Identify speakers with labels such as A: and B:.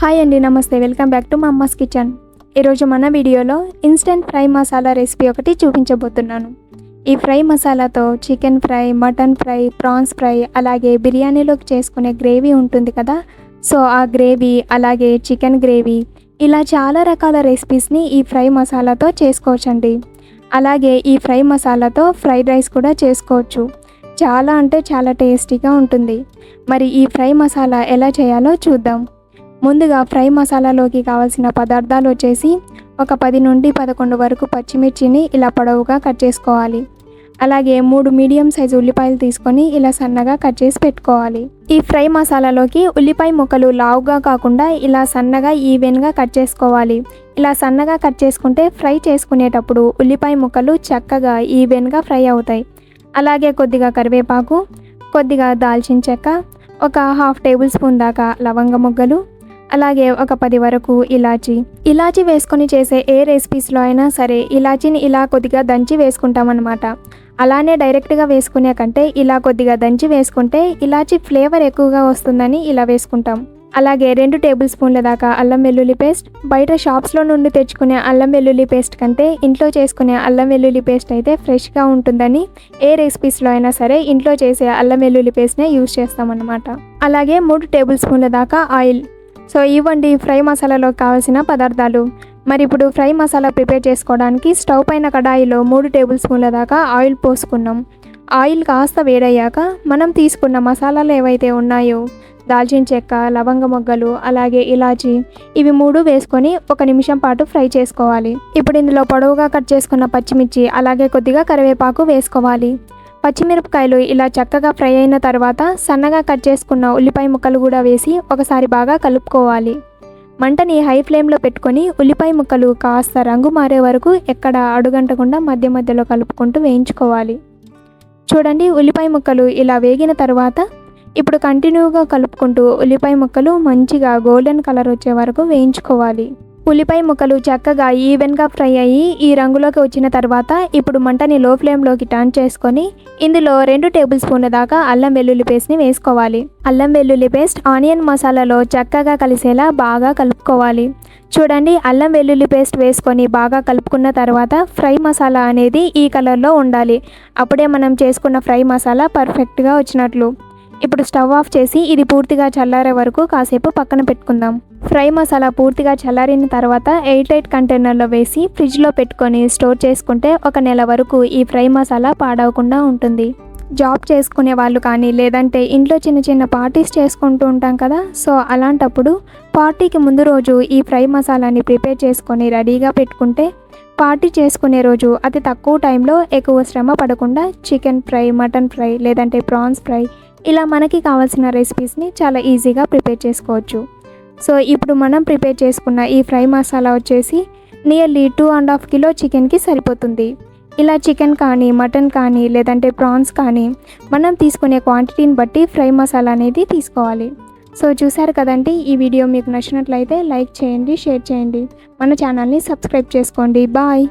A: Hi అండి, నమస్తే. Welcome back to మా అమ్మాస్ కిచెన్. ఈరోజు మన వీడియోలో ఇన్స్టెంట్ ఫ్రై మసాలా రెసిపీ ఒకటి చూపించబోతున్నాను. ఈ ఫ్రై మసాలాతో chicken fry, mutton fry, prawns fry, అలాగే బిర్యానీలోకి చేసుకునే గ్రేవీ ఉంటుంది కదా, సో ఆ గ్రేవీ, అలాగే చికెన్ గ్రేవీ, ఇలా చాలా రకాల రెసిపీస్ని ఈ ఫ్రై మసాలాతో చేసుకోవచ్చండి. అలాగే ఈ ఫ్రై మసాలాతో ఫ్రైడ్ రైస్ కూడా చేసుకోవచ్చు. చాలా అంటే చాలా టేస్టీగా ఉంటుంది. మరి ఈ ఫ్రై మసాలా ఎలా చేయాలో చూద్దాం. ముందుగా ఫ్రై మసాలాలోకి కావాల్సిన పదార్థాలు వచ్చేసి ఒక 10 నుండి 11 వరకు పచ్చిమిర్చిని ఇలా పొడవుగా కట్ చేసుకోవాలి. అలాగే 3 మీడియం సైజు ఉల్లిపాయలు తీసుకొని ఇలా సన్నగా కట్ చేసి పెట్టుకోవాలి. ఈ ఫ్రై మసాలాలోకి ఉల్లిపాయ ముక్కలు లావుగా కాకుండా ఇలా సన్నగా ఈవెన్గా కట్ చేసుకోవాలి. ఇలా సన్నగా కట్ చేసుకుంటే ఫ్రై చేసుకునేటప్పుడు ఉల్లిపాయ ముక్కలు చక్కగా ఈవెన్గా ఫ్రై అవుతాయి. అలాగే కొద్దిగా కరివేపాకు, కొద్దిగా దాల్చిన చెక్క, ఒక 1/2 టేబుల్ స్పూన్ దాకా లవంగ మొగ్గలు, అలాగే ఒక 10 వరకు ఇలాచీ వేసుకొని చేసే ఏ రెసిపీస్లో అయినా సరే ఇలాచీని ఇలా కొద్దిగా దంచి వేసుకుంటామన్నమాట. అలానే డైరెక్ట్గా వేసుకునే కంటే ఇలా కొద్దిగా దంచి వేసుకుంటే ఇలాచీ ఫ్లేవర్ ఎక్కువగా వస్తుందని ఇలా వేసుకుంటాం. అలాగే 2 టేబుల్ స్పూన్ల దాకా అల్లం వెల్లుల్లి పేస్ట్. బయట షాప్స్లో నుండి తెచ్చుకునే అల్లం వెల్లుల్లి పేస్ట్ కంటే ఇంట్లో చేసుకునే అల్లం వెల్లుల్లి పేస్ట్ అయితే ఫ్రెష్గా ఉంటుందని ఏ రెసిపీస్లో అయినా సరే ఇంట్లో చేసే అల్లం వెల్లుల్లి పేస్ట్నే యూజ్ చేస్తామన్నమాట. అలాగే 3 టేబుల్ స్పూన్ల దాకా ఆయిల్. సో ఇవ్వండి ఫ్రై మసాలాలో కావాల్సిన పదార్థాలు. మరి ఇప్పుడు ఫ్రై మసాలా ప్రిపేర్ చేసుకోవడానికి స్టవ్ పైన కడాయిలో 3 టేబుల్ స్పూన్ల దాకా ఆయిల్ పోసుకున్నాం. ఆయిల్ కాస్త వేడయ్యాక మనం తీసుకున్న మసాలాలు ఏవైతే ఉన్నాయో దాల్చిన చెక్క, లవంగ మొగ్గలు, అలాగే ఇలాచీ, ఇవి 3 వేసుకొని 1 నిమిషం పాటు ఫ్రై చేసుకోవాలి. ఇప్పుడు ఇందులో పొడవుగా కట్ చేసుకున్న పచ్చిమిర్చి, అలాగే కొద్దిగా కరివేపాకు వేసుకోవాలి. పచ్చిమిరపకాయలు ఇలా చక్కగా ఫ్రై అయిన తర్వాత సన్నగా కట్ చేసుకున్న ఉల్లిపాయ ముక్కలు కూడా వేసి ఒకసారి బాగా కలుపుకోవాలి. మంటని హై ఫ్లేమ్లో పెట్టుకొని ఉల్లిపాయ ముక్కలు కాస్త రంగు మారే వరకు ఎక్కడ అడుగంటకుండా మధ్య మధ్యలో కలుపుకుంటూ వేయించుకోవాలి. చూడండి, ఉల్లిపాయ ముక్కలు ఇలా వేగిన తర్వాత ఇప్పుడు కంటిన్యూగా కలుపుకుంటూ ఉల్లిపాయ ముక్కలు మంచిగా గోల్డెన్ కలర్ వచ్చే వరకు వేయించుకోవాలి. ఉల్లిపాయ ముక్కలు చక్కగా ఈవెన్గా ఫ్రై అయ్యి ఈ రంగులోకి వచ్చిన తర్వాత ఇప్పుడు మంటని లో ఫ్లేమ్లోకి టర్న్ చేసుకొని ఇందులో 2 టేబుల్ స్పూన్ల దాకా అల్లం వెల్లుల్లి పేస్ట్ని వేసుకోవాలి. అల్లం వెల్లుల్లి పేస్ట్ ఆనియన్ మసాలాలో చక్కగా కలిసేలా బాగా కలుపుకోవాలి. చూడండి, అల్లం వెల్లుల్లి పేస్ట్ వేసుకొని బాగా కలుపుకున్న తర్వాత ఫ్రై మసాలా అనేది ఈ కలర్లో ఉండాలి. అప్పుడే మనం చేసుకున్న ఫ్రై మసాలా పర్ఫెక్ట్గా వచ్చినట్లు. ఇప్పుడు స్టవ్ ఆఫ్ చేసి ఇది పూర్తిగా చల్లారే వరకు కాసేపు పక్కన పెట్టుకుందాం. ఫ్రై మసాలా పూర్తిగా చల్లారిన తర్వాత ఎయిర్ టైట్ కంటైనర్లో వేసి ఫ్రిడ్జ్లో పెట్టుకొని స్టోర్ చేసుకుంటే 1 నెల వరకు ఈ ఫ్రై మసాలా పాడవకుండా ఉంటుంది. జాబ్ చేసుకునే వాళ్ళు కానీ, లేదంటే ఇంట్లో చిన్న చిన్న పార్టీస్ చేసుకుంటూ ఉంటాం కదా, సో అలాంటప్పుడు పార్టీకి ముందు రోజు ఈ ఫ్రై మసాలాని ప్రిపేర్ చేసుకొని రెడీగా పెట్టుకుంటే పార్టీ చేసుకునే రోజు అతి తక్కువ టైంలో ఎక్కువ శ్రమ పడకుండా చికెన్ ఫ్రై, మటన్ ఫ్రై, లేదంటే ప్రాన్స్ ఫ్రై, ఇలా మనకి కావాల్సిన రెసిపీస్ని చాలా ఈజీగా ప్రిపేర్ చేసుకోవచ్చు. సో ఇప్పుడు మనం ప్రిపేర్ చేసుకున్న ఈ ఫ్రై మసాలా వచ్చేసి నియర్లీ 2.5 కిలో చికెన్కి సరిపోతుంది. ఇలా చికెన్ కానీ, మటన్ కానీ, లేదంటే ప్రాన్స్ కానీ మనం తీసుకునే క్వాంటిటీని బట్టి ఫ్రై మసాలా అనేది తీసుకోవాలి. సో చూసారు కదండి, ఈ వీడియో మీకు నచ్చినట్లయితే లైక్ చేయండి, షేర్ చేయండి, మన ఛానల్ని సబ్స్క్రైబ్ చేసుకోండి. బాయ్.